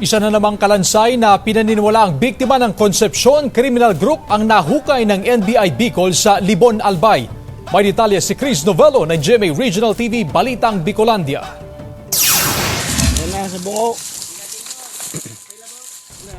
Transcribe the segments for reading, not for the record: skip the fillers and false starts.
Isa na namang kalansay na pinaniniwala ang biktima ng Concepcion Criminal Group ang nahukay ng NBI Bicol sa Libon, Albay. May detalye si Chris Novello ng GMA Regional TV Balitang Bicolandia.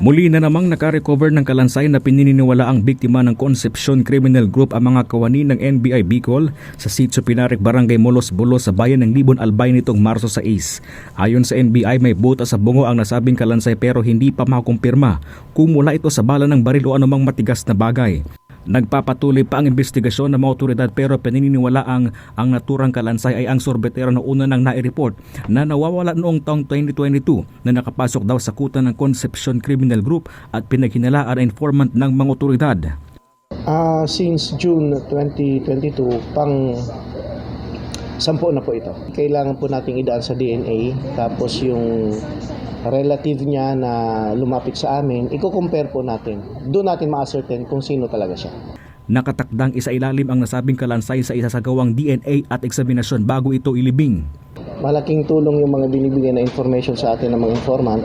Muli na namang nakarecover ng kalansay na pinaniniwala ang biktima ng Concepcion Criminal Group ang mga kawani ng NBI Bicol sa Sitio Pinarik, Barangay Molos-Bulos sa bayan ng Libon, Albay nitong Marso 6. Ayon sa NBI, may butas sa bungo ang nasabing kalansay pero hindi pa makumpirma kung mula ito sa bala ng baril o anumang matigas na bagay. Nagpapatuloy pa ang investigasyon ng mga otoridad pero pinaniniwala ang naturang kalansay ay ang sorbetero na una nang nai-report na nawawala noong taong 2022 na nakapasok daw sa kuta ng Concepcion Criminal Group at pinaghinalaan ang informant ng mga otoridad. Since June 2022, pang 10 na po ito. Kailangan po nating idaan sa DNA tapos yung relative niya na lumapit sa amin, i-compare po natin. Doon natin ma-ascertain kung sino talaga siya. Nakatakdang isailalim ang nasabing kalansay sa isasagawang DNA at eksaminasyon bago ito ilibing. Malaking tulong yung mga binibigay na information sa atin ng mga informant.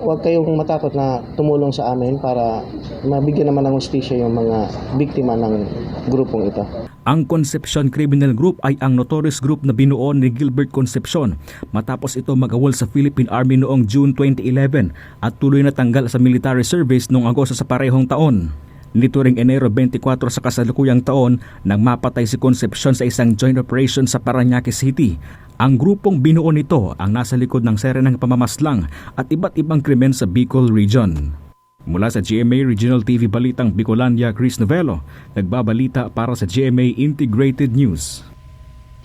Huwag kayong matakot na tumulong sa amin para mabigyan naman ng hustisya yung mga biktima ng grupong ito. Ang Concepcion Criminal Group ay ang notorious group na binuo ni Gilbert Concepcion matapos ito mag-awol sa Philippine Army noong June 2011 at tuloy na tanggal sa military service noong Agosto sa parehong taon. Nito ring Enero 24 sa kasalukuyang taon nang mapatay si Concepcion sa isang joint operation sa Parañaque City. Ang grupong binuo nito ang nasa likod ng sere ng pamamaslang at iba't ibang krimen sa Bicol Region. Mula sa GMA Regional TV Balitang Bicolandia, Chris Novello, nagbabalita para sa GMA Integrated News.